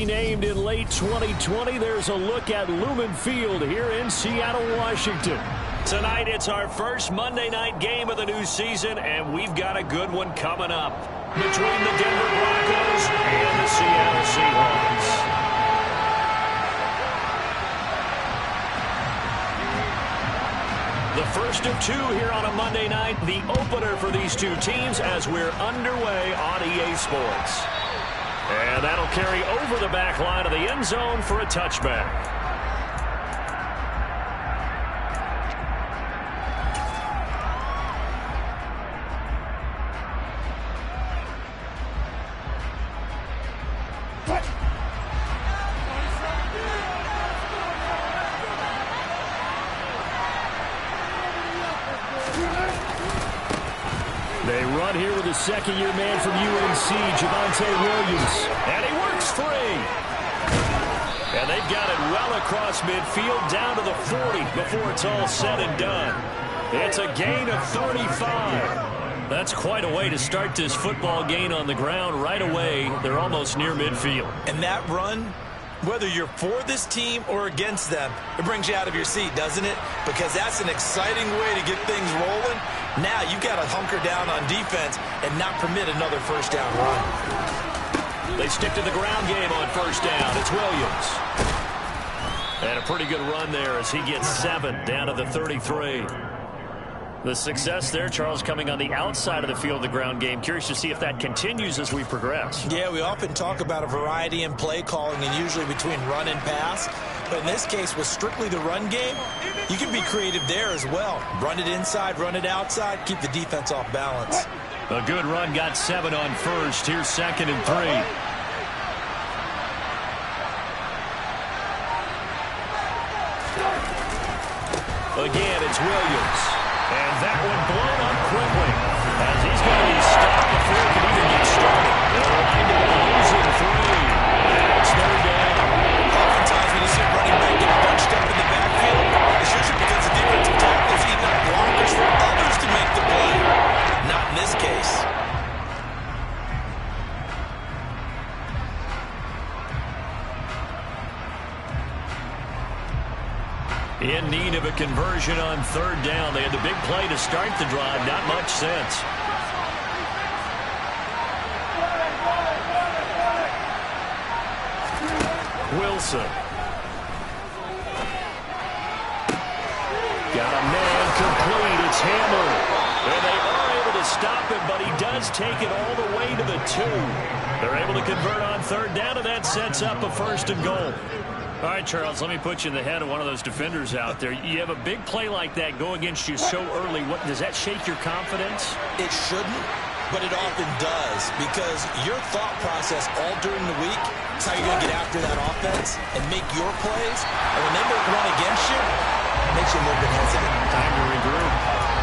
renamed in late 2020, there's a look at Lumen Field here in Seattle, Washington. Tonight, it's our first Monday night game of the new season, and we've got a good one coming up between the Denver Broncos and the Seattle Seahawks. The first of two here on a Monday night, the opener for these two teams as we're underway on EA Sports. And that'll carry over the back line of the end zone for a touchback. They run here with a second-year man from UNC, Javonte Williams. And he works free. And they've got it well across midfield down to the 40 before it's all said and done. It's a gain of 35. That's quite a way to start this football game on the ground right away. They're almost near midfield. And that run, whether you're for this team or against them, it brings you out of your seat, doesn't it? Because that's an exciting way to get things rolling. Now you've got to hunker down on defense and not permit another first down run. They stick to the ground game on first down. It's Williams. And a pretty good run there as he gets 7 down to the 33. The success there, Charles, coming on the outside of the field, the ground game. Curious to see if that continues as we progress. Yeah, we often talk about a variety in play calling and usually between run and pass. But in this case, with strictly the run game, you can be creative there as well. Run it inside, run it outside, keep the defense off balance. A good run, got 7 on first. Here's 2nd and 3. Again, it's Williams. And that one blown up quickly as he's going to be stopped before he can even get started. They'll wind up losing 3. It's 3rd down. Oftentimes when you see a running back get bunched up in the backfield, it's usually because the defensive tackle is eating up blockers for others to make the play. Not in this case. In need of a conversion on 3rd down. They had the big play to start the drive. Not much sense. Wilson. Got a man complete. It's Hammer. And they are able to stop him, but he does take it all the way to the 2. They're able to convert on 3rd down, and that sets up a 1st and goal. All right, Charles, let me put you in the head of one of those defenders out there. You have a big play like that go against you so early. What does that shake your confidence? It shouldn't, but it often does because your thought process all during the week is how you're going to get after that offense and make your plays. And when they make one against you, it makes you a little bit hesitant. Time to regroup.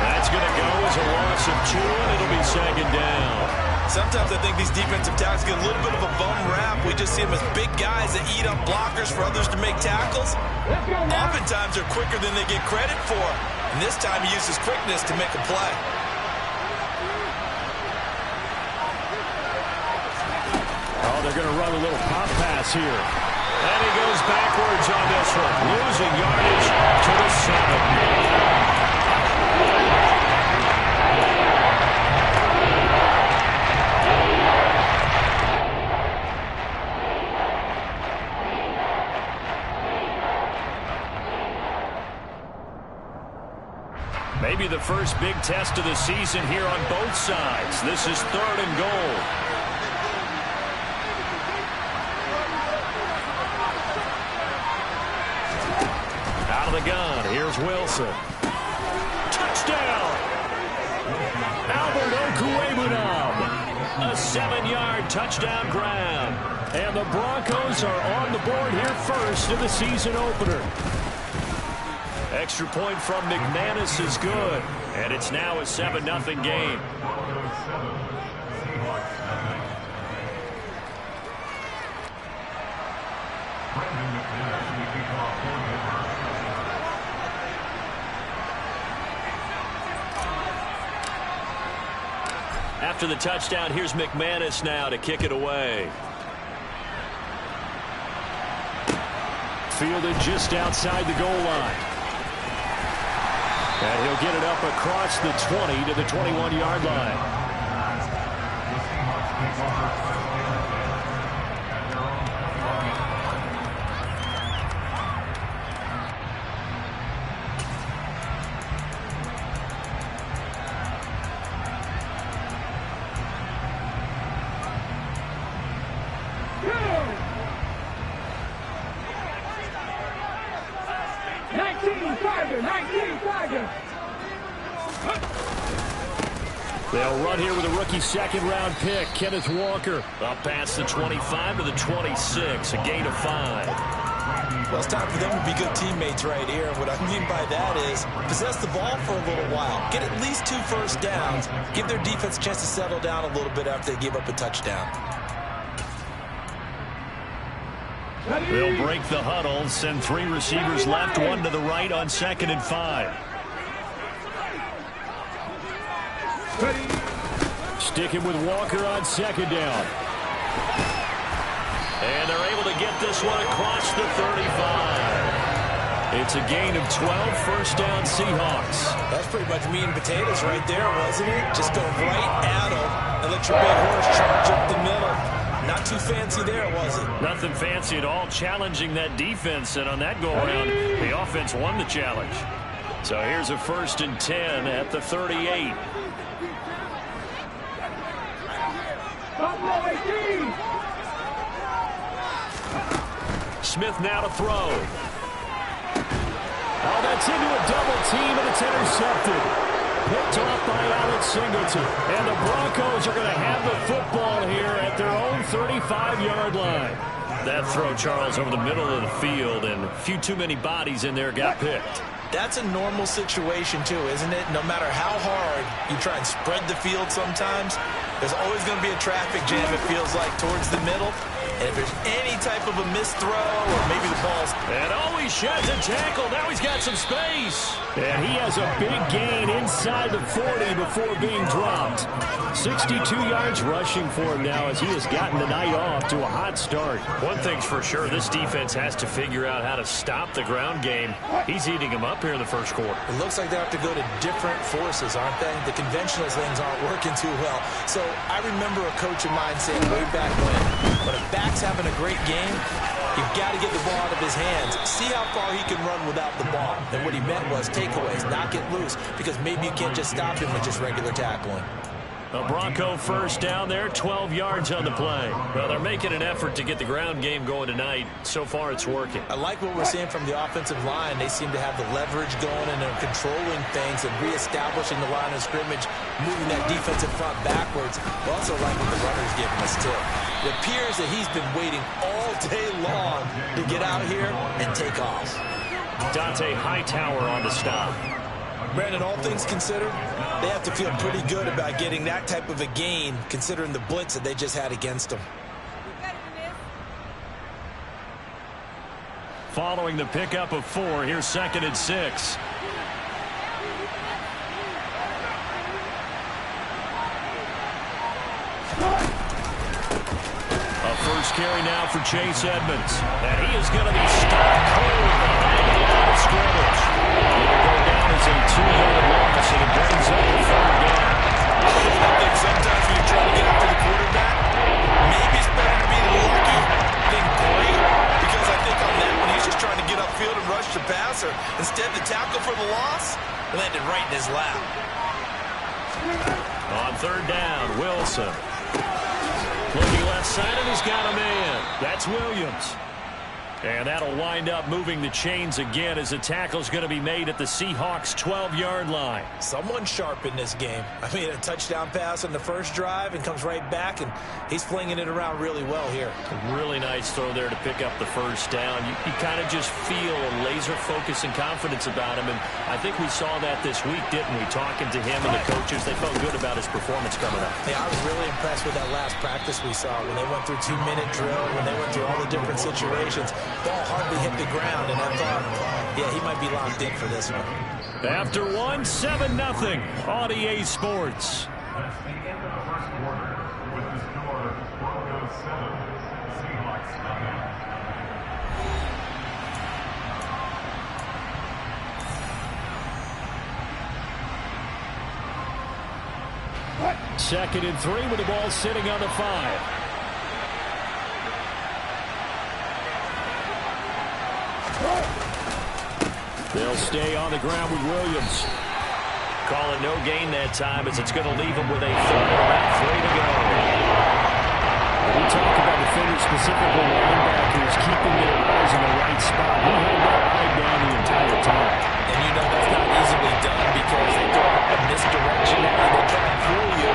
That's going to go as a loss of 2, and it'll be 2nd down. Sometimes I think these defensive tackles get a little bit of a bum rap. We just see them as big guys that eat up blockers for others to make tackles. Oftentimes they're quicker than they get credit for. And this time he uses quickness to make a play. Oh, they're going to run a little pop pass here. And he goes backwards on this one. Losing yardage to the 7. Maybe the first big test of the season here on both sides. This is 3rd and goal. Out of the gun, here's Wilson. Touchdown! Albert Okwuegbunam. A 7-yard touchdown grab. And the Broncos are on the board here first in the season opener. Extra point from McManus is good. And it's now a 7-0 game. After the touchdown, here's McManus now to kick it away. fielded just outside the goal line. And he'll get it up across the 20 to the 21-yard line. They'll run here with a rookie second-round pick, Kenneth Walker. Up past the 25 to the 26, a gain of 5. Well, it's time for them to be good teammates right here. What I mean by that is possess the ball for a little while. Get at least 2 first downs. Give their defense a chance to settle down a little bit after they give up a touchdown. They'll break the huddle, send 3 receivers left, 1 to the right on 2nd and 5. Sticking with Walker on 2nd down. And they're able to get this one across the 35. It's a gain of 12, first down Seahawks. That's pretty much meat and potatoes right there, wasn't it? Just go right at them and let your big horse charge up the middle. Not too fancy there, was it? Nothing fancy at all, challenging that defense. And on that go-around, the offense won the challenge. So here's a 1st and 10 at the 38. Smith now to throw. Oh, that's into a double team, and it's intercepted. Picked off by Alex Singleton. And the Broncos are going to have the football here at their own 35-yard line. That throw, Charles, over the middle of the field, and a few too many bodies in there got picked. That's a normal situation, too, isn't it? No matter how hard you try and spread the field sometimes, there's always going to be a traffic jam, it feels like, towards the middle. And if there's any type of a missed throw or maybe the ball's... And he sheds a tackle. Now he's got some space. And he has a big gain inside the 40 before being dropped. 62 yards rushing for him now as he has gotten the night off to a hot start. One thing's for sure, this defense has to figure out how to stop the ground game. He's eating them up here in the first quarter. It looks like they have to go to different forces, aren't they? The conventional things aren't working too well. So I remember a coach of mine saying way back when a back's having a great game, you've got to get the ball out of his hands. See how far he can run without the ball. And what he meant was takeaways, not get loose, because maybe you can't just stop him with just regular tackling. A Bronco first down there, 12 yards on the play. Well, they're making an effort to get the ground game going tonight. So far, it's working. I like what we're seeing from the offensive line. They seem to have the leverage going, and they're controlling things and reestablishing the line of scrimmage, moving that defensive front backwards. I also like what the runner's giving us, too. It appears that he's been waiting all day long to get out here and take off. Dante Hightower on the stop. Brandon, all things considered, they have to feel pretty good about getting that type of a gain, considering the blitz that they just had against them. Following the pickup of 4, here's 2nd and 6. A first carry now for Chase Edmonds. And he is going to be stopped cold behind the line of scrimmage. It'll go down as a 2-yard loss, and it brings up the 3rd down. I think sometimes when you're trying to get after the quarterback, maybe it's better to be lucky than great, because I think on that one he's just trying to get upfield and rush the passer. Instead, the tackle for the loss landed right in his lap. On 3rd down, Wilson. Looking left side, and he's got a man. That's Williams. And that'll wind up moving the chains again as the tackle's going to be made at the Seahawks' 12-yard line. Someone sharp in this game. I mean, a touchdown pass on the first drive and comes right back, and he's flinging it around really well here. A really nice throw there to pick up the first down. You kind of just feel a laser focus and confidence about him, and I think we saw that this week, didn't we? Talking to him and the coaches, they felt good about his performance coming up. Yeah, I was really impressed with that last practice we saw when they went through 2-minute drill, when they went through all the different situations. Ball hardly hit the ground, and I thought, yeah, he might be locked in for this one. After 1, 7-0 on EA Sports. That's the end of the first quarter with the score Broncos 7, Seahawks 9. 2nd and 3 with the ball sitting on the 5. They'll stay on the ground with Williams. Call it no gain that time as it's going to leave him with a 3rd and about 3 to go. When we talk about defenders, specifically linebackers, keeping their eyes in the right spot, he held that right down the entire time. And you know that's not easily done because they go a misdirection and they try to fool you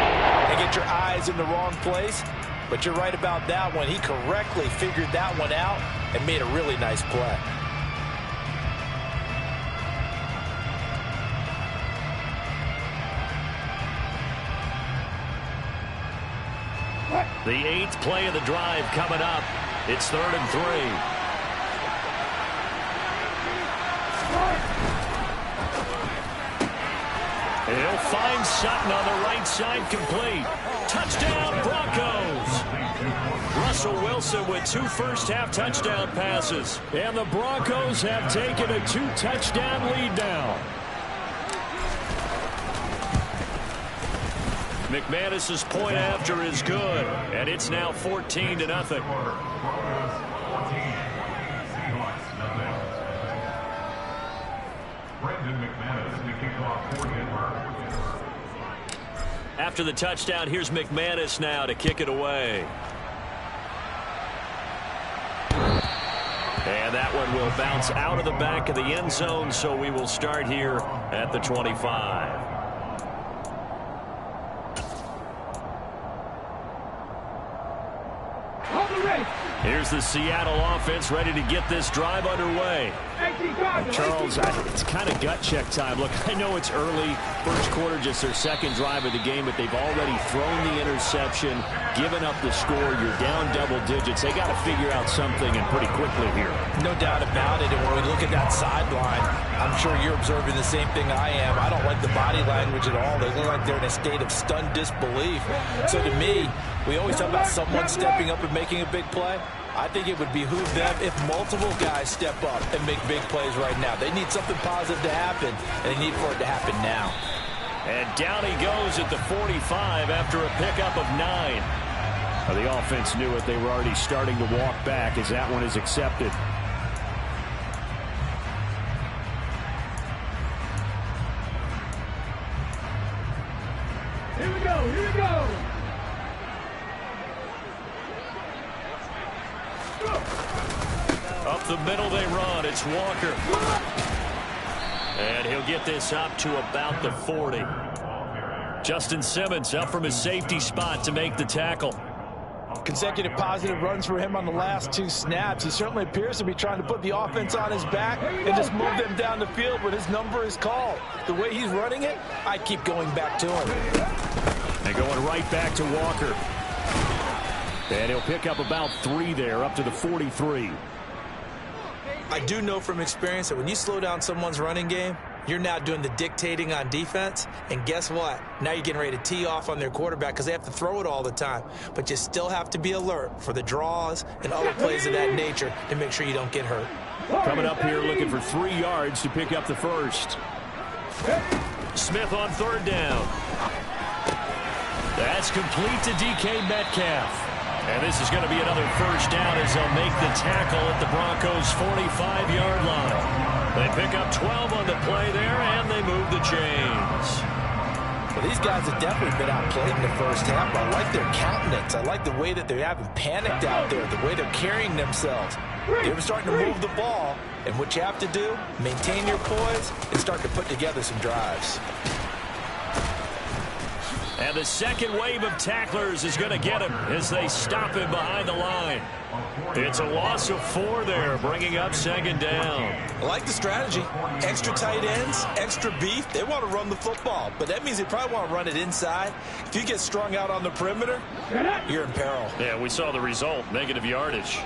and get your eyes in the wrong place. But you're right about that one. He correctly figured that one out and made a really nice play. The 8th play of the drive coming up. It's 3rd and 3. He'll find Sutton on the right side, complete. Touchdown, Broncos. Russell Wilson with 2 first-half touchdown passes. And the Broncos have taken a 2-touchdown lead now. McManus's point after is good, and it's now 14-0. After the touchdown, here's McManus now to kick it away. And that one will bounce out of the back of the end zone, so we will start here at the 25. Here's the Seattle offense ready to get this drive underway. Charles, it's kind of gut check time. Look, I know it's early, first quarter, just their 2nd drive of the game, but they've already thrown the interception, given up the score. You're down double digits. They got to figure out something, and pretty quickly here. No doubt about it. And when we look at that sideline, I'm sure you're observing the same thing I am. I don't like the body language at all. They look like they're in a state of stunned disbelief. So to me, we always talk about someone stepping up and making a big play. I think it would behoove them if multiple guys step up and make big plays right now. They need something positive to happen, and they need for it to happen now. And down he goes at the 45 after a pickup of 9. Well, the offense knew it. They were already starting to walk back as that one is accepted. Here we go, here we go. Up the middle they run. It's Walker. And he'll get this up to about the 40. Justin Simmons up from his safety spot to make the tackle. Consecutive positive runs for him on the last 2 snaps. He certainly appears to be trying to put the offense on his back and just move them down the field when his number is called. The way he's running it, I keep going back to him. And going right back to Walker. And he'll pick up about 3 there, up to the 43. I do know from experience that when you slow down someone's running game, you're now doing the dictating on defense. And guess what? Now you're getting ready to tee off on their quarterback because they have to throw it all the time. But you still have to be alert for the draws and other plays of that nature to make sure you don't get hurt. Coming up here looking for 3 yards to pick up the first. Smith on 3rd down. That's complete to DK Metcalf. And this is going to be another first down as they'll make the tackle at the Broncos' 45-yard line. They pick up 12 on the play there, and they move the chains. Well, these guys have definitely been outplayed in the first half. I like their countenance. I like the way that they haven't panicked out there, the way they're carrying themselves. They're starting to move the ball, and what you have to do, maintain your poise and start to put together some drives. And the second wave of tacklers is going to get him as they stop him behind the line. It's a loss of 4 there, bringing up 2nd down. I like the strategy. Extra tight ends, extra beef. They want to run the football, but that means they probably want to run it inside. If you get strung out on the perimeter, you're in peril. Yeah, we saw the result, negative yardage.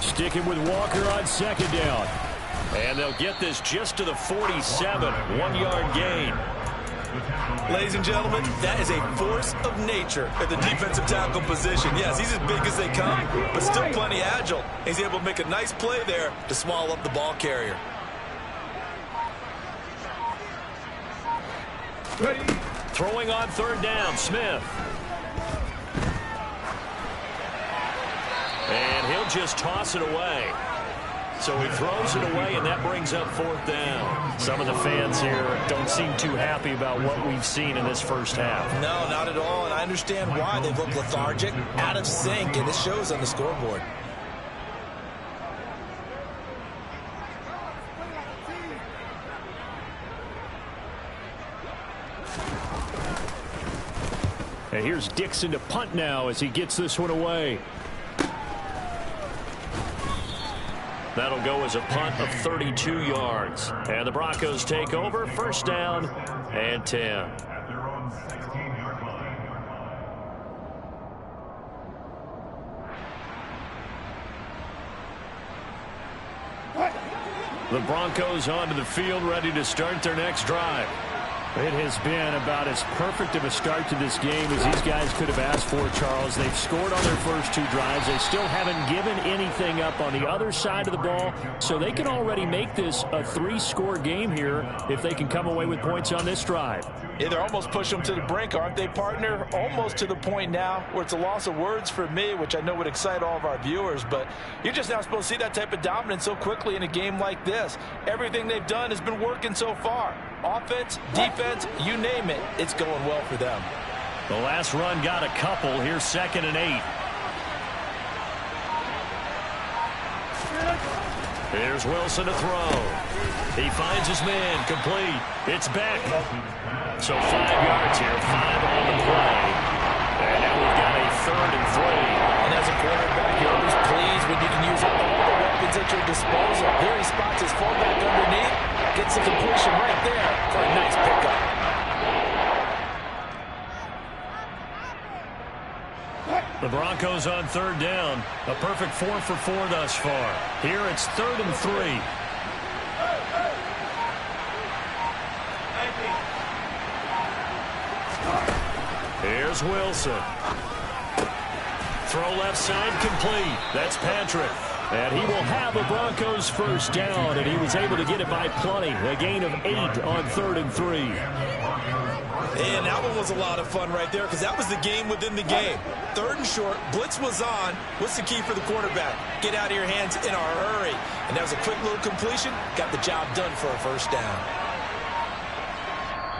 Sticking with Walker on 2nd down. And they'll get this just to the 47. 1-yard gain. Ladies and gentlemen, that is a force of nature at the defensive tackle position. Yes, he's as big as they come, but still plenty agile. He's able to make a nice play there to swallow up the ball carrier. Throwing on third down, Smith. And he'll just toss it away. So he throws it away, and that brings up fourth down. Some of the fans here don't seem too happy about what we've seen in this first half. No, not at all, and I understand why. They look lethargic, out of sync, and it shows on the scoreboard. And here's Dixon to punt now as he gets this one away. That'll go as a punt of 32 yards. And the Broncos take over, first down and 10. At their own 16-yard line. The Broncos onto the field, ready to start their next drive. It has been about as perfect of a start to this game as these guys could have asked for, Charles. They've scored on their first two drives. They still haven't given anything up on the other side of the ball, so they can already make this a three-score game here if they can come away with points on this drive. Yeah, they're almost pushing them to the brink, aren't they, partner? Almost to the point now where it's a loss of words for me, which I know would excite all of our viewers, but you're just not supposed to see that type of dominance so quickly in a game like this. Everything they've done has been working so far. Offense, defense, you name it, it's going well for them. The last run got a couple. Here's 2nd and 8. Here's Wilson to throw. He finds his man, complete. It's back. So 5 yards here, 5 on the play. And now we've got a 3rd and 3. And as a quarterback, you're always pleased when you can use all the weapons at your disposal. Here he spots his fullback underneath, gets the completion right there for a nice pickup. The Broncos on third down. A perfect 4 for 4 thus far. Here it's 3rd and 3. Here's Wilson. Throw left side complete. That's Patrick. And he will have a Broncos first down, and he was able to get it by plenty. A gain of 8 on 3rd and 3. And that one was a lot of fun right there because that was the game within the game. 3rd and short, blitz was on. What's the key for the quarterback? Get out of your hands in a hurry. And that was a quick little completion. Got the job done for a first down.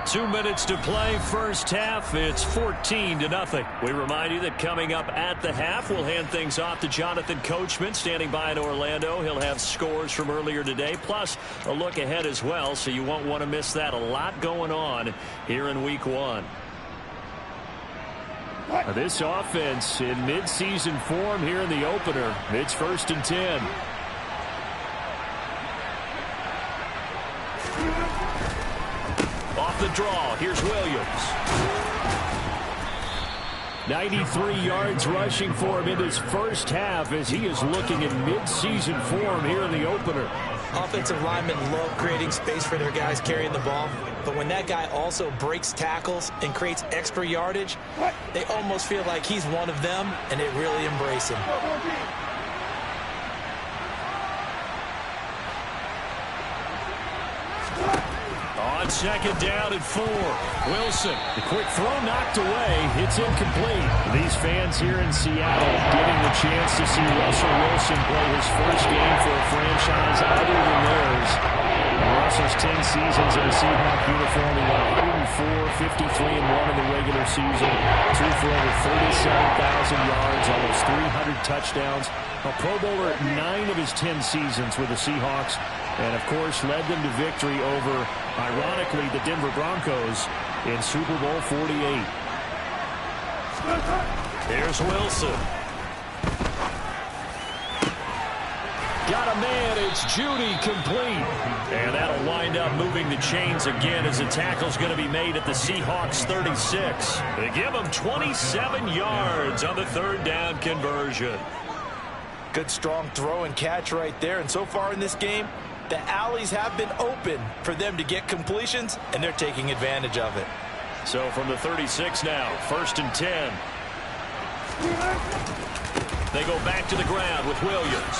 2 minutes to play, first half. It's 14-0. We remind you that coming up at the half, we'll hand things off to Jonathan Coachman, standing by in Orlando. He'll have scores from earlier today, plus a look ahead as well, so you won't want to miss that. A lot going on here in Week 1. This offense in midseason form here in the opener. It's 1st and 10. Off the draw, here's Williams. 93 yards rushing for him in his first half as he is looking in mid-season form here in the opener. Offensive linemen love creating space for their guys carrying the ball, but when that guy also breaks tackles and creates extra yardage, they almost feel like he's one of them, and they really embrace him. On 2nd down and 4. Wilson. The quick throw knocked away. It's incomplete. These fans here in Seattle getting the chance to see Russell Wilson play his first game for a franchise other than theirs. Russell's 10 seasons in a Seahawks uniform. He won 104, 53-1 in the regular season. Threw for over 37,000 yards, almost 300 touchdowns. A Pro Bowler 9 of his 10 seasons with the Seahawks. And, of course, led them to victory over, ironically, the Denver Broncos in Super Bowl 48. Here's Wilson. Got a man. It's Judy, complete. And that'll wind up moving the chains again as the tackle's going to be made at the Seahawks 36. They give them 27 yards on the 3rd down conversion. Good strong throw and catch right there. And so far in this game, The alleys have been open for them to get completions, and they're taking advantage of it. So from the 36 now, 1st and 10. They go back to the ground with Williams.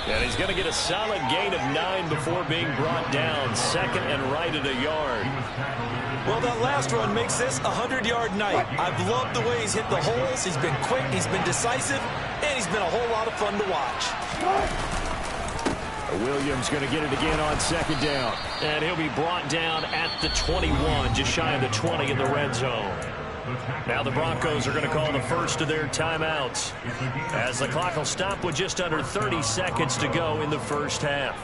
And he's going to get a solid gain of 9 before being brought down. 2nd and right at a yard. Well, that last run makes this a 100-yard night. I've loved the way he's hit the holes. He's been quick, he's been decisive, and he's been a whole lot of fun to watch. Williams going to get it again on 2nd down. And he'll be brought down at the 21, just shy of the 20 in the red zone. Now the Broncos are going to call the first of their timeouts, as the clock will stop with just under 30 seconds to go in the first half.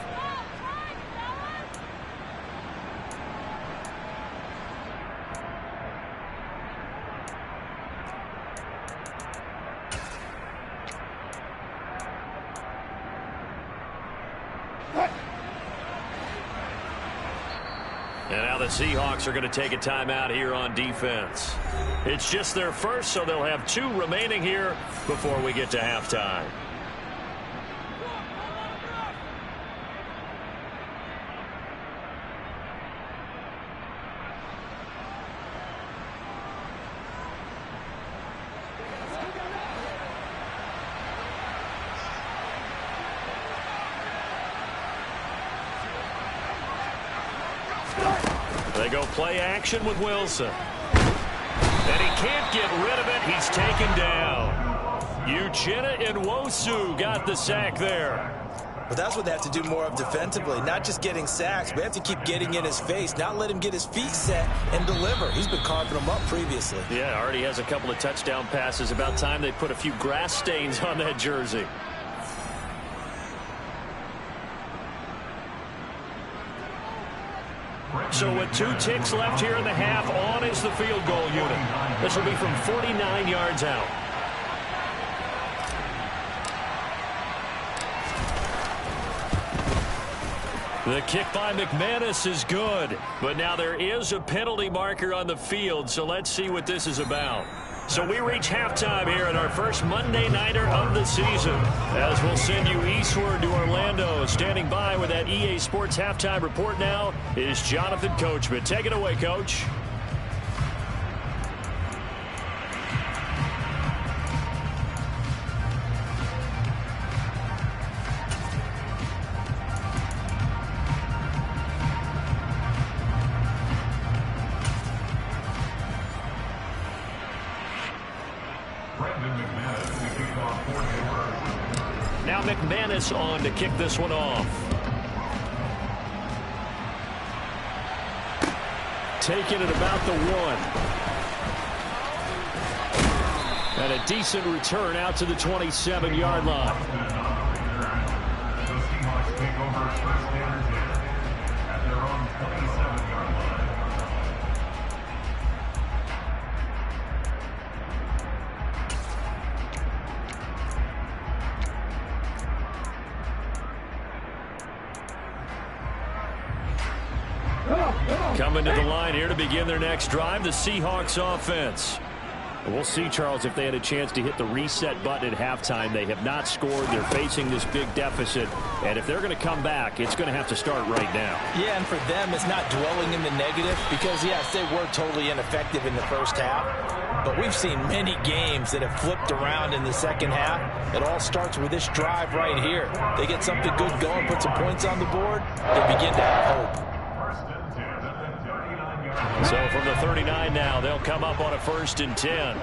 And now the Seahawks are going to take a timeout here on defense. It's just their first, so they'll have 2 remaining here before we get to halftime. They go play action with Wilson. And he can't get rid of it. He's taken down. Uchenna Nwosu got the sack there. But that's what they have to do more of defensively, not just getting sacks, but have to keep getting in his face, not let him get his feet set and deliver. He's been carving them up previously. Yeah, already has a couple of touchdown passes. About time they put a few grass stains on that jersey. So with 2 ticks left here in the half, on is the field goal unit. This will be from 49 yards out. The kick by McManus is good, but now there is a penalty marker on the field, so let's see what this is about. So we reach halftime here in our first Monday Nighter of the season, as we'll send you eastward to Orlando. Standing by with that EA Sports halftime report now is Jonathan Coachman. Take it away, Coach. Now McManus on to kick this one off. Taking it about the 1. And a decent return out to the 27-yard line. The Seahawks take over 1stAnd10 at their own 27-yard line. Coming to the line here to begin their next drive, the Seahawks offense. We'll see, Charles, if they had a chance to hit the reset button at halftime. They have not scored. They're facing this big deficit. And if they're going to come back, it's going to have to start right now. Yeah, and for them, it's not dwelling in the negative because, yes, they were totally ineffective in the first half. But we've seen many games that have flipped around in the second half. It all starts with this drive right here. They get something good going, put some points on the board, they begin to have hope. So from the 39 now, they'll come up on a 1st and 10.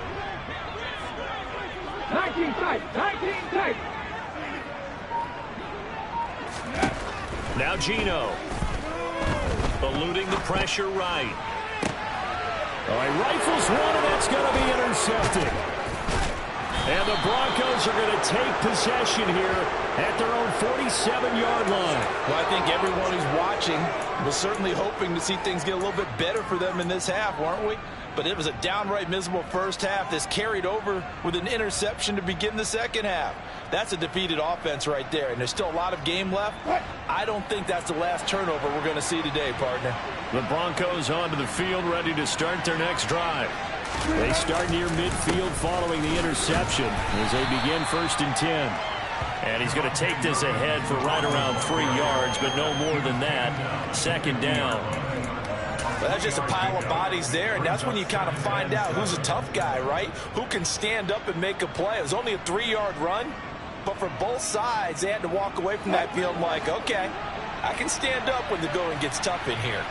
19 tight, 19 tight. Now Gino. Eluding the pressure right. All right, rifles one, and that's going to be intercepted. And the Broncos are going to take possession here at their own 47-yard line. Well, I think everyone who's watching was certainly hoping to see things get a little bit better for them in this half, weren't we? But it was a downright miserable first half. This carried over with an interception to begin the second half. That's a defeated offense right there, and there's still a lot of game left. I don't think that's the last turnover we're going to see today, partner. The Broncos onto the field, ready to start their next drive. They start near midfield following the interception as they begin 1st and 10. And he's going to take this ahead for right around 3 yards, but no more than that. Second down. Well, that's just a pile of bodies there, and that's when you kind of find out who's a tough guy, right? Who can stand up and make a play. It was only a 3-yard run, but for both sides, they had to walk away from that field like, okay, I can stand up when the going gets tough in here.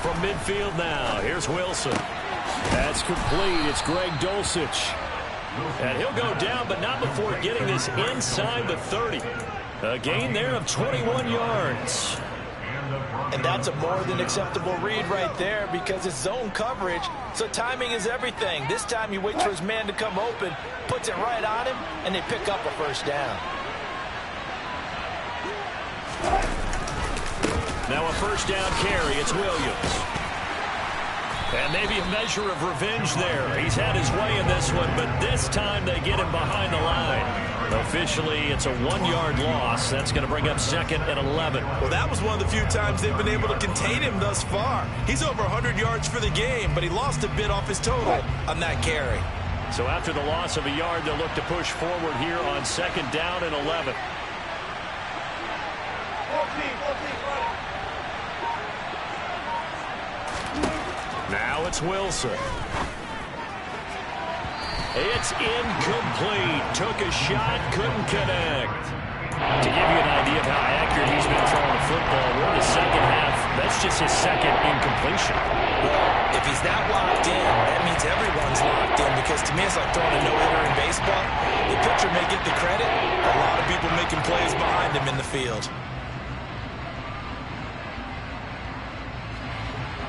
From midfield now, here's Wilson. That's complete. It's Greg Dulcich. And he'll go down, but not before getting this inside the 30. A gain there of 21 yards. And that's a more than acceptable read right there because it's zone coverage, so timing is everything. This time he waits for his man to come open, puts it right on him, and they pick up a first down. Now a first down carry. It's Williams. And maybe a measure of revenge there. He's had his way in this one, but this time they get him behind the line. Officially, it's a 1-yard loss. That's going to bring up 2nd and 11. Well, that was one of the few times they've been able to contain him thus far. He's over 100 yards for the game, but he lost a bit off his total on that carry. So after the loss of a yard, they'll look to push forward here on 2nd down and 11. Now it's Wilson. It's incomplete. Took a shot, couldn't connect. To give you an idea of how accurate he's been throwing the football, we're in the second half. That's just his second incompletion. Well, if he's that locked in, that means everyone's locked in, because to me it's like throwing a no-hitter in baseball. The pitcher may get the credit. A lot of people making plays behind him in the field.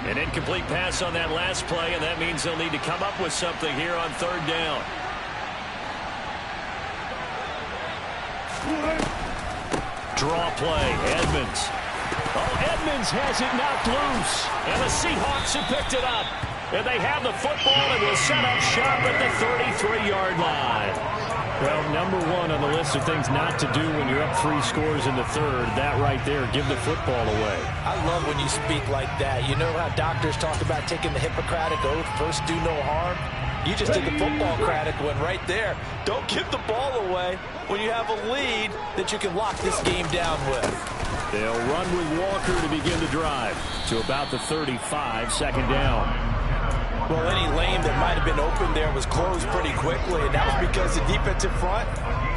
An incomplete pass on that last play, and that means they'll need to come up with something here on 3rd down. Draw play, Edmonds. Oh, Edmonds has it knocked loose, and the Seahawks have picked it up. And they have the football and will set up shop at the 33-yard line. Well, number one on the list of things not to do when you're up 3 scores in the 3rd, that right there, give the football away. I love when you speak like that. You know how doctors talk about taking the Hippocratic oath, first do no harm? You just did the football-cratic one right there. Don't give the ball away when you have a lead that you can lock this game down with. They'll run with Walker to begin the drive to about the 35, 2nd down. Well, any lane that might have been open there was closed pretty quickly, and that was because the defensive front,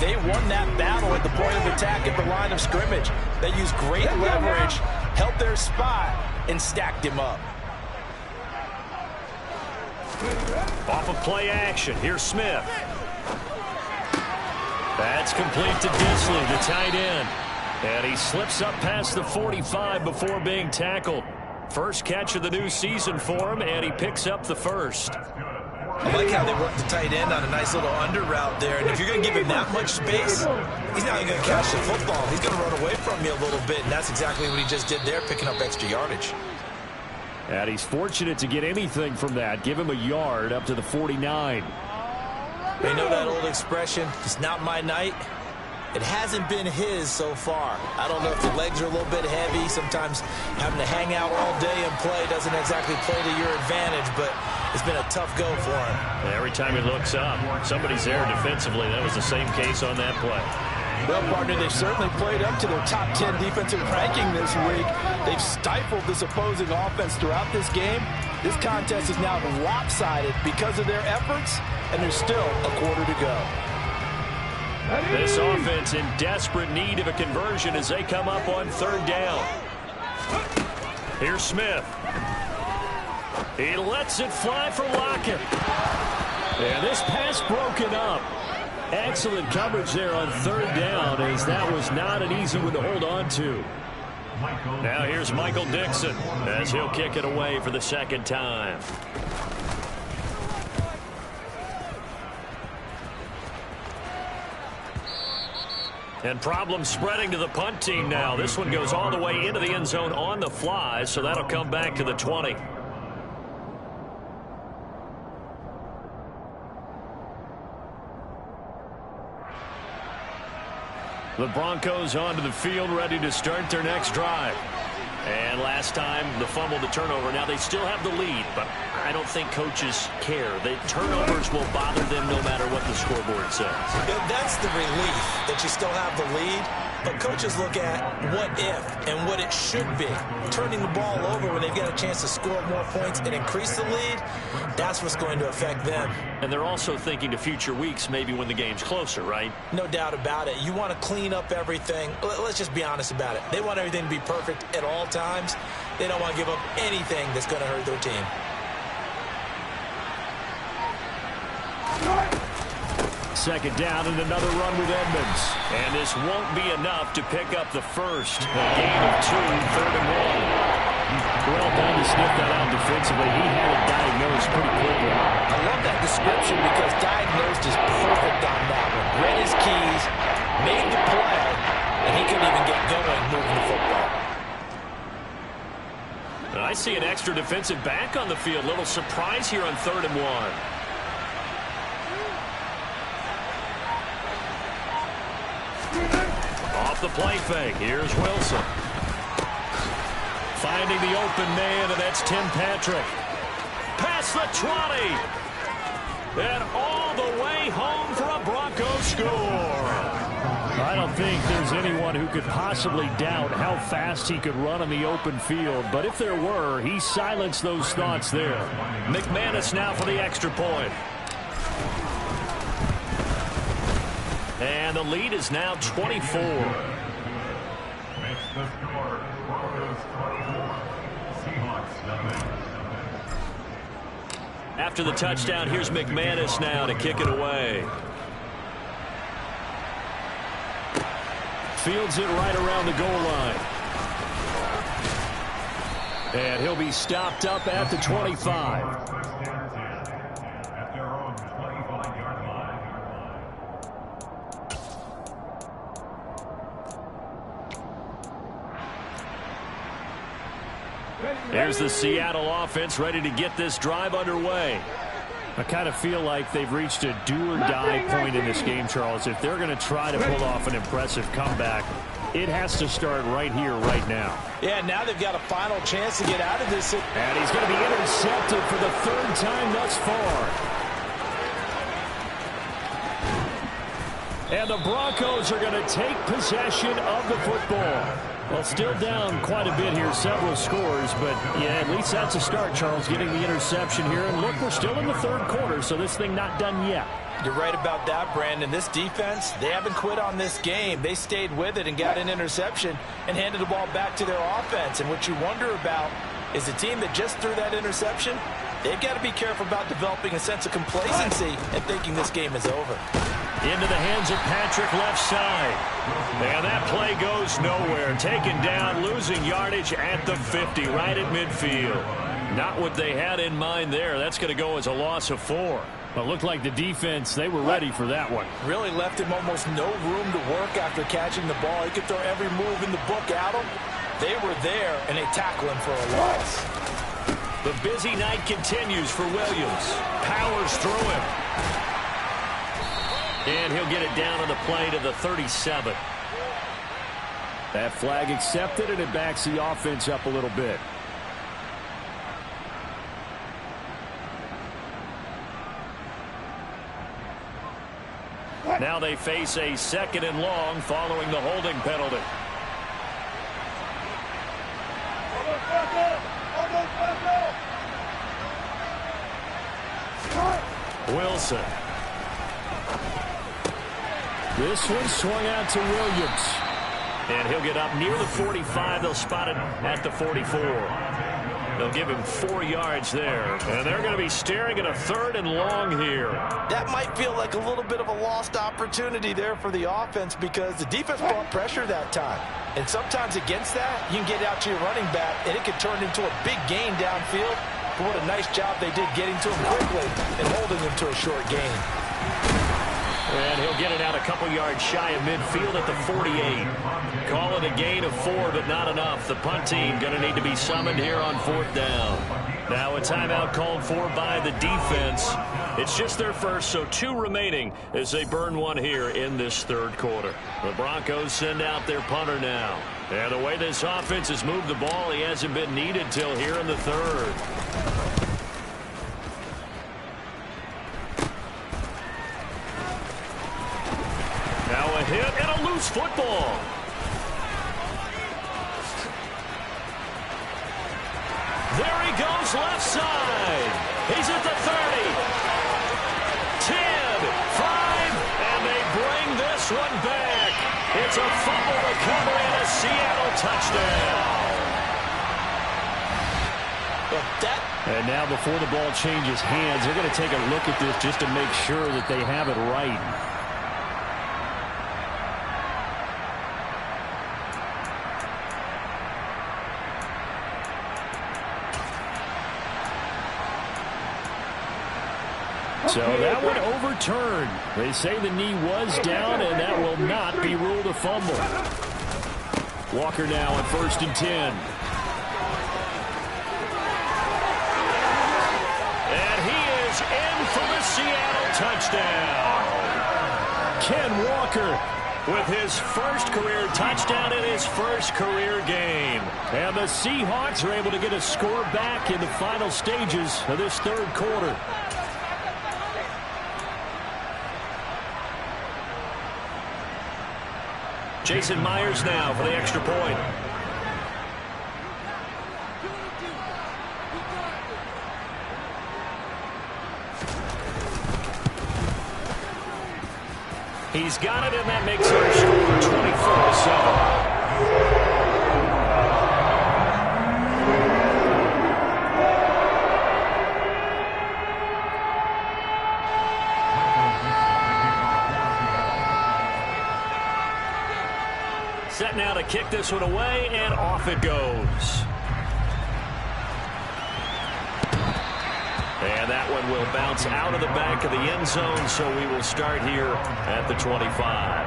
they won that battle at the point of attack at the line of scrimmage. They used great leverage, held their spot, and stacked him up. Off of play action, here's Smith. That's complete to Disley, the tight end. And he slips up past the 45 before being tackled. First catch of the new season for him, and he picks up the first. I like how they work the tight end on a nice little under route there. And if you're going to give him that much space, he's not even going to catch the football. He's going to run away from you a little bit, and that's exactly what he just did there, picking up extra yardage. And he's fortunate to get anything from that. Give him a yard up to the 49. They know that old expression, it's not my night. It hasn't been his so far. I don't know if the legs are a little bit heavy. Sometimes having to hang out all day and play doesn't exactly play to your advantage, but it's been a tough go for him. Every time he looks up, somebody's there defensively. That was the same case on that play. Well, partner, they've certainly played up to their top 10 defensive ranking this week. They've stifled this opposing offense throughout this game. This contest is now lopsided because of their efforts, and there's still a quarter to go. This offense in desperate need of a conversion as they come up on 3rd down. Here's Smith. He lets it fly for Lockett. And this pass broken up. Excellent coverage there on 3rd down, as that was not an easy one to hold on to. Now here's Michael Dixon as he'll kick it away for the 2nd time. And problems spreading to the punt team now. This one goes all the way into the end zone on the fly, so that'll come back to the 20. The Broncos onto the field, ready to start their next drive. And last time, the fumble to turnover. Now they still have the lead, but I don't think coaches care. The turnovers will bother them no matter what the scoreboard says. Yeah, that's the relief that you still have the lead. But coaches look at what if and what it should be. Turning the ball over when they've got a chance to score more points and increase the lead, that's what's going to affect them. And they're also thinking to future weeks, maybe when the game's closer, right? No doubt about it. You want to clean up everything. Let's just be honest about it. They want everything to be perfect at all times. They don't want to give up anything that's going to hurt their team. Second down and another run with Edmonds. And this won't be enough to pick up the first. A gain of 2, 3rd and 1. Well done to sniff that out defensively. He had it diagnosed pretty quickly. I love that description because diagnosed is perfect on that one. Read his keys, made the play, and he couldn't even get going moving the football. I see an extra defensive back on the field. Little surprise here on 3rd and 1. Off the play fake. Here's Wilson. Finding the open man, and that's Tim Patrick. Past the 20. And all the way home for a Broncos score. I don't think there's anyone who could possibly doubt how fast he could run on the open field. But if there were, he silenced those thoughts there. McManus now for the extra point. And the lead is now 24. Makes the score. Broncos 24. Seahawks nothing. After the touchdown, here's McManus now to kick it away. Fields it right around the goal line. And he'll be stopped up at the 25. 1stAnd10 at their own 25-yard line. Here's the Seattle offense ready to get this drive underway. I kind of feel like they've reached a do-or-die point in this game, Charles. If they're going to try to pull off an impressive comeback, it has to start right here, right now. Yeah, now they've got a final chance to get out of this. And he's going to be intercepted for the 3rd time thus far. And the Broncos are going to take possession of the football. Well, still down quite a bit here, several scores, but yeah, at least that's a start, Charles, getting the interception here. And look, we're still in the 3rd quarter, so this thing not done yet. You're right about that, Brandon. This defense, they haven't quit on this game. They stayed with it and got an interception and handed the ball back to their offense. And what you wonder about is the team that just threw that interception, they've got to be careful about developing a sense of complacency and thinking this game is over. Into the hands of Patrick left side. And that play goes nowhere. Taken down, losing yardage at the 50, right at midfield. Not what they had in mind there. That's going to go as a loss of 4. Well, it looked like the defense, they were ready for that one. Really left him almost no room to work after catching the ball. He could throw every move in the book at him. They were there, and they tackle him for a loss. The busy night continues for Williams. Powers through him. And he'll get it down on the play to the 37. That flag accepted, and it backs the offense up a little bit. Now they face a 2nd and long following the holding penalty. Wilson. This one swung out to Williams. And he'll get up near the 45. They'll spot it at the 44. They'll give him 4 yards there. And they're going to be staring at a 3rd and long here. That might feel like a little bit of a lost opportunity there for the offense because the defense brought pressure that time. And sometimes against that, you can get out to your running back, and it can turn into a big gain downfield. But what a nice job they did getting to him quickly and holding him to a short gain. And he'll get it out a couple yards shy of midfield at the 48. Call it a gain of 4, but not enough. The punt team going to need to be summoned here on 4th down. Now a timeout called for by the defense. It's just their first, so 2 remaining as they burn one here in this third quarter. The Broncos send out their punter now. And the way this offense has moved the ball, he hasn't been needed till here in the third. Now a hit and a loose football. There he goes left side. He's at the 30. 10, 5, and they bring this one back. It's a fumble recovery and a Seattle touchdown. And now before the ball changes hands, they're going to take a look at this just to make sure that they have it right. So that one overturned. They say the knee was down, and that will not be ruled a fumble. Walker now at 1st and 10. And he is in for the Seattle touchdown. Ken Walker with his first career touchdown in his first career game. And the Seahawks are able to get a score back in the final stages of this third quarter. Jason Myers now for the extra point. He's got it, and that makes our score 24-7. Set now to kick this one away, and off it goes. And that one will bounce out of the back of the end zone, so we will start here at the 25.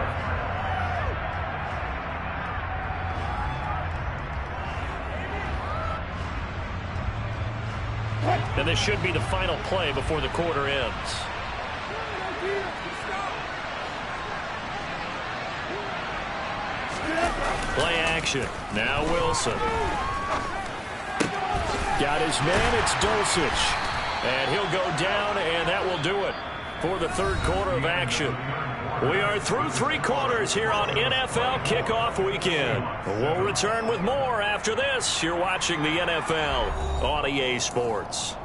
And this should be the final play before the quarter ends. Play action. Now Wilson. Got his man. It's Dulcich. And he'll go down, and that will do it for the third quarter of action. We are through 3 quarters here on NFL Kickoff Weekend. We'll return with more after this. You're watching the NFL on EA Sports.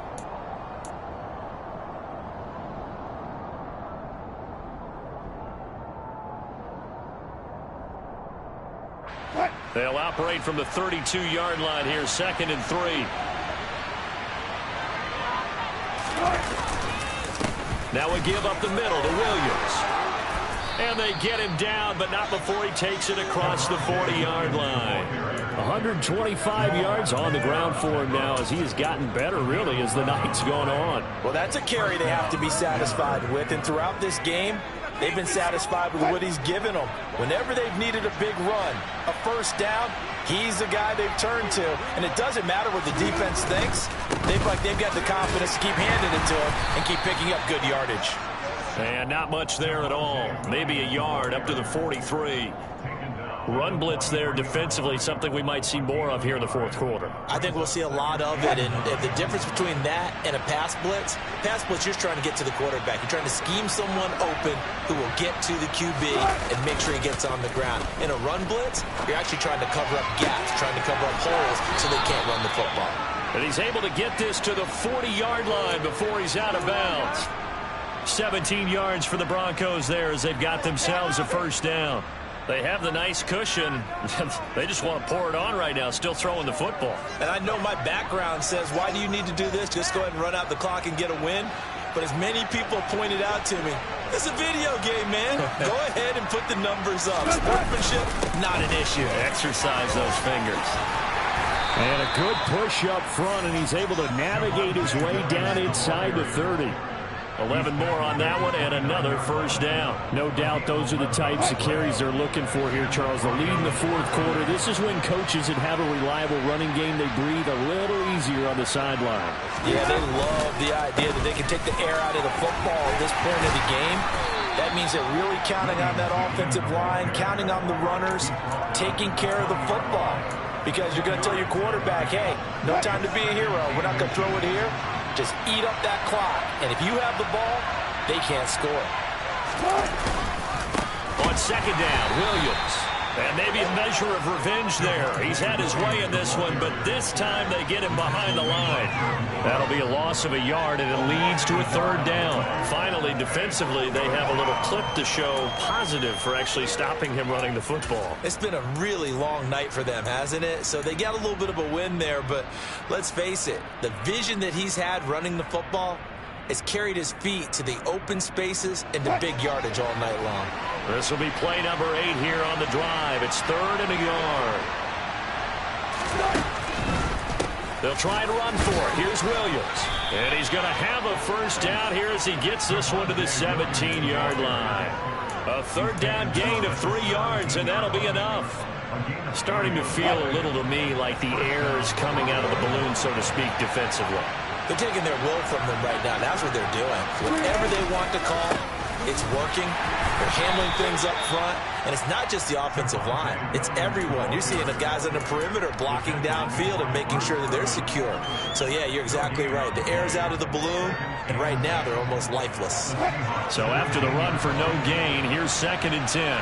They'll operate from the 32-yard line here, 2nd and 3. Now we give up the middle to Williams. And they get him down, but not before he takes it across the 40-yard line. 125 yards on the ground for him now as he has gotten better, really, as the night's gone on. Well, that's a carry they have to be satisfied with. And throughout this game, they've been satisfied with what he's given them. Whenever they've needed a big run, a first down, he's the guy they've turned to. And it doesn't matter what the defense thinks. They've got the confidence to keep handing it to him and keep picking up good yardage. And not much there at all. Maybe a yard up to the 43. Run blitz there defensively, something we might see more of here in the fourth quarter. I think we'll see a lot of it, and the difference between that and a pass blitz, you're just trying to get to the quarterback. You're trying to scheme someone open who will get to the QB and make sure he gets on the ground. In a run blitz, you're actually trying to cover up gaps, trying to cover up holes so they can't run the football. And he's able to get this to the 40-yard line before he's out of bounds. 17 yards for the Broncos there as they've got themselves a first down. They have the nice cushion. They just want to pour it on right now, still throwing the football. And I know my background says, why do you need to do this? Just go ahead and run out the clock and get a win. But as many people pointed out to me, it's a video game, man. Go ahead and put the numbers up. Sportsmanship, not an issue. Exercise those fingers. And a good push up front, and he's able to navigate his way down inside the 30. 11 more on that one and another first down. No doubt those are the types of carries they're looking for here, Charles. The lead in the fourth quarter. This is when coaches that have a reliable running game, they breathe a little easier on the sideline. Yeah, they love the idea that they can take the air out of the football at this point of the game. That means they're really counting on that offensive line, counting on the runners, taking care of the football. Because you're going to tell your quarterback, hey, no time to be a hero. We're not going to throw it here. Just eat up that clock. And if you have the ball, they can't score. On second down, Williams. And maybe a measure of revenge there. He's had his way in this one, but this time they get him behind the line. That'll be a loss of a yard, and it leads to a third down. Finally, defensively, they have a little clip to show positive for actually stopping him running the football. It's been a really long night for them, hasn't it? So they got a little bit of a win there, but let's face it, the vision that he's had running the football has carried his feet to the open spaces and the big yardage all night long. This will be play number 8 here on the drive. It's 3rd and a yard. They'll try and run for it. Here's Williams. And he's going to have a first down here as he gets this one to the 17-yard line. A third down gain of 3 yards, and that'll be enough. Starting to feel a little to me like the air is coming out of the balloon, so to speak, defensively. They're taking their will from them right now. That's what they're doing. Whatever they want to call, it's working. They're handling things up front. And it's not just the offensive line. It's everyone. You're seeing the guys on the perimeter blocking downfield and making sure that they're secure. So, yeah, you're exactly right. The air's out of the balloon, and right now they're almost lifeless. So after the run for no gain, here's 2nd and 10.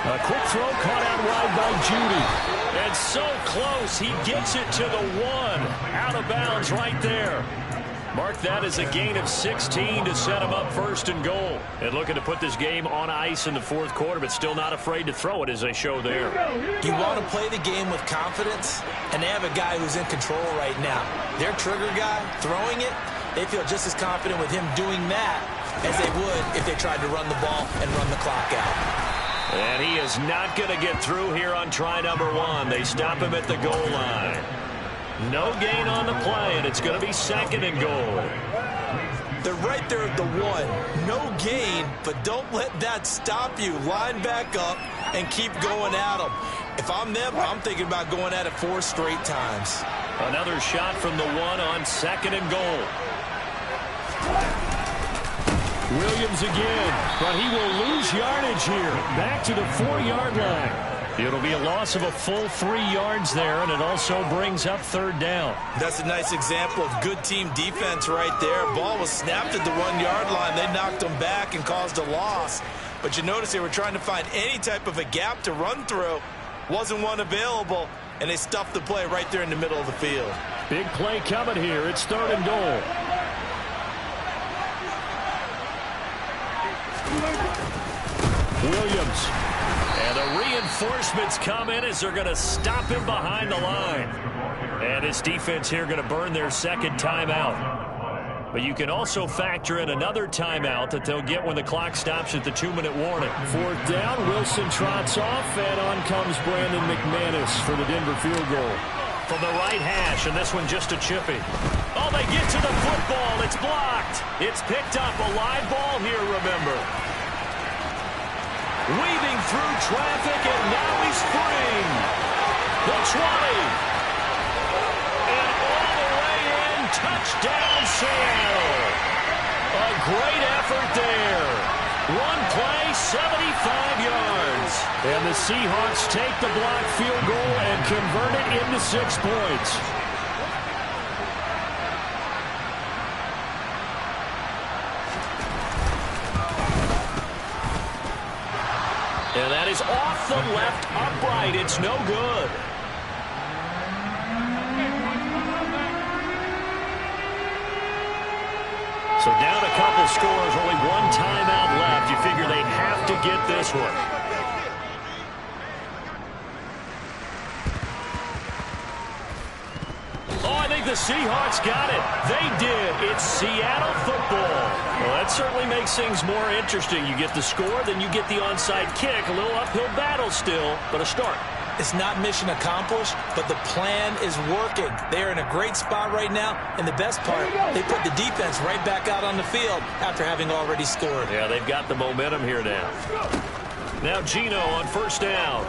A quick throw caught out wide by Judy. And so close, he gets it to the 1. Out of bounds right there. Mark that as a gain of 16 to set him up 1st and goal. And looking to put this game on ice in the fourth quarter, but still not afraid to throw it as they show there. You want to play the game with confidence, and they have a guy who's in control right now. Their trigger guy throwing it, they feel just as confident with him doing that as they would if they tried to run the ball and run the clock out. And he is not going to get through here on try number 1. They stop him at the goal line. No gain on the play, and it's going to be 2nd and goal. They're right there at the 1. No gain, but don't let that stop you. Line back up and keep going at them. If I'm them, I'm thinking about going at it 4 straight times. Another shot from the 1 on 2nd and goal. Williams again, but he will lose yardage here. Back to the 4-yard line. It'll be a loss of a full 3 yards there, and it also brings up 3rd down. That's a nice example of good team defense right there. Ball was snapped at the 1-yard line. They knocked them back and caused a loss. But you notice they were trying to find any type of a gap to run through. Wasn't one available, and they stuffed the play right there in the middle of the field. Big play coming here. It's 3rd and goal. Williams. And the reinforcements come in as they're going to stop him behind the line. And this defense here going to burn their 2nd timeout. But you can also factor in another timeout that they'll get when the clock stops at the 2-minute warning. 4th down, Wilson trots off, and on comes Brandon McManus for the Denver field goal. From the right hash, and this one just a chippy. Oh, they get to the football. It's blocked. It's picked up. A live ball here, remember. Weaving through traffic, and now he's free. The 20. And all the way in, touchdown Seattle. A great effort there. One play, 75 yards. And the Seahawks take the blocked field goal and convert it into 6 points. And that is off the left upright. It's no good. So down a couple scores, only 1 timeout left. You figure they have to get this one. Oh, I think the Seahawks got it. They did. It's Seattle football. Well, that certainly makes things more interesting. You get the score, then you get the onside kick. A little uphill battle still, but a start. It's not mission accomplished, but the plan is working. They're in a great spot right now, and the best part, they put the defense right back out on the field after having already scored. Yeah, they've got the momentum here now. Now Geno on first down.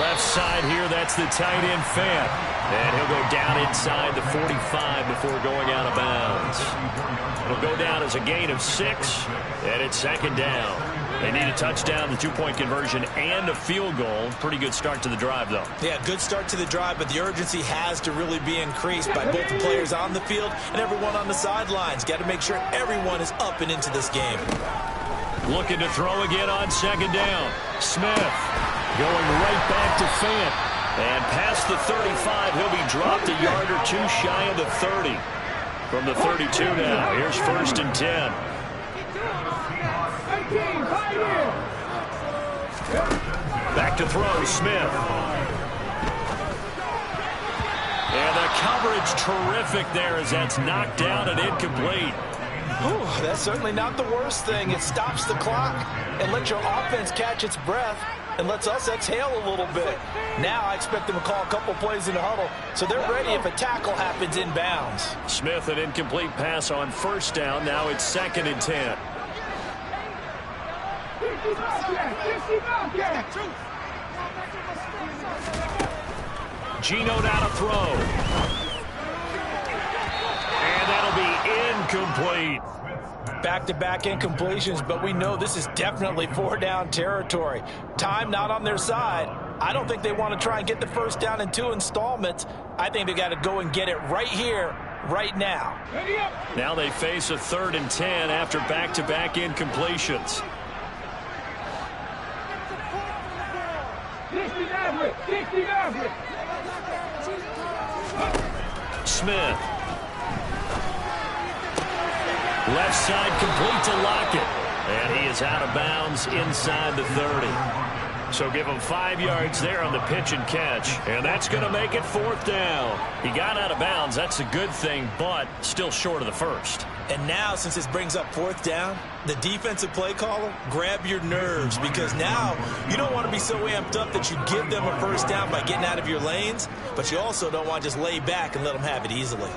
Left side here, that's the tight end Fant. And he'll go down inside the 45 before going out of bounds. It'll go down as a gain of 6, and it's second down. They need a touchdown, the 2-point conversion, and a field goal. Pretty good start to the drive, though. Yeah, good start to the drive, but the urgency has to really be increased by both the players on the field and everyone on the sidelines. Got to make sure everyone is up and into this game. Looking to throw again on second down. Smith going right back to Fant. And past the 35, he'll be dropped a yard or two shy of the 30. From the 32 now, here's 1st and 10. Back to throw, Smith. And the coverage terrific there as that's knocked down and incomplete. Ooh, that's certainly not the worst thing. It stops the clock and lets your offense catch its breath and lets us exhale a little bit. Now I expect them to call a couple plays in the huddle, so they're ready if a tackle happens inbounds. Smith, an incomplete pass on first down. Now it's 2nd and 10. Geno now to throw. And that'll be incomplete. Back-to-back incompletions, but we know this is definitely 4-down territory. Time not on their side. I don't think they want to try and get the first down in 2 installments. I think they got to go and get it right here, right now. Now they face a 3rd and 10 after back-to-back incompletions. Smith. Left side complete to Lockett. And he is out of bounds inside the 30. So give him 5 yards there on the pitch and catch. And that's going to make it 4th down. He got out of bounds. That's a good thing, but still short of the first. And now, since this brings up 4th down, the defensive play caller, grab your nerves, because now you don't want to be so amped up that you give them a first down by getting out of your lanes, but you also don't want to just lay back and let them have it easily.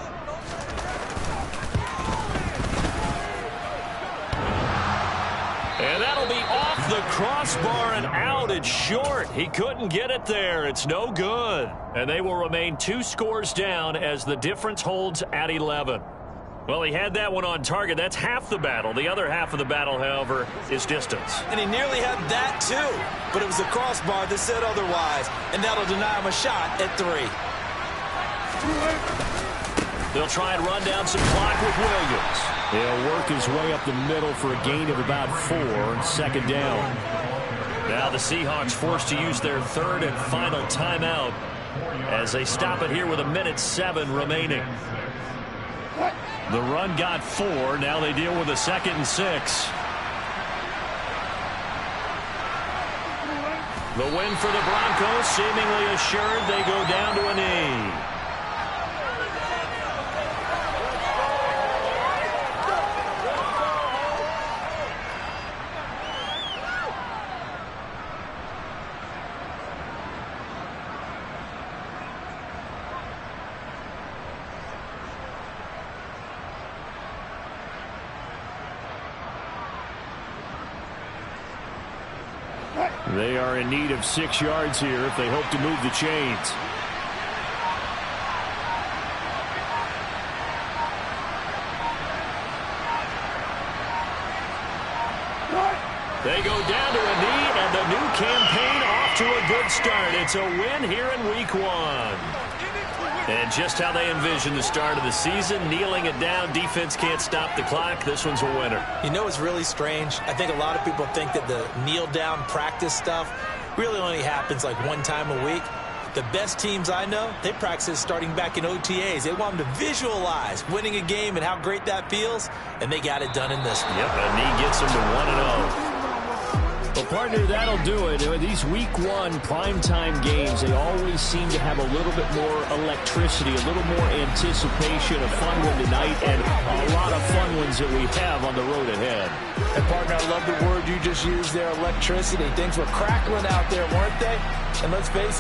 And that'll be off the crossbar and out. It's short. He couldn't get it there. It's no good. And they will remain 2 scores down as the difference holds at 11. Well, he had that one on target. That's half the battle. The other half of the battle, however, is distance. And he nearly had that, too. But it was a crossbar that said otherwise. And that'll deny him a shot at 3. They'll try and run down some clock with Williams. He'll work his way up the middle for a gain of about 4, 2nd down. Now the Seahawks forced to use their 3rd and final timeout as they stop it here with 1:07 remaining. The run got 4. Now they deal with a 2nd and 6. The win for the Broncos seemingly assured. They go down to a knee. They are in need of 6 yards here if they hope to move the chains. They go down to a knee, and the new campaign off to a good start. It's a win here in week 1. And just how they envision the start of the season, kneeling it down, defense can't stop the clock. This one's a winner. You know, it's really strange. I think a lot of people think that the kneel-down practice stuff really only happens like 1 time a week. The best teams I know, they practice starting back in OTAs. They want them to visualize winning a game and how great that feels, and they got it done in this one. Yep, a knee gets them to 1-0. Well, partner, that'll do it. These week 1 primetime games, they always seem to have a little bit more electricity, a little more anticipation, a fun one tonight, and a lot of fun ones that we have on the road ahead. And partner, I love love the word you just used there, electricity. Things were crackling out there, weren't they? And let's face it,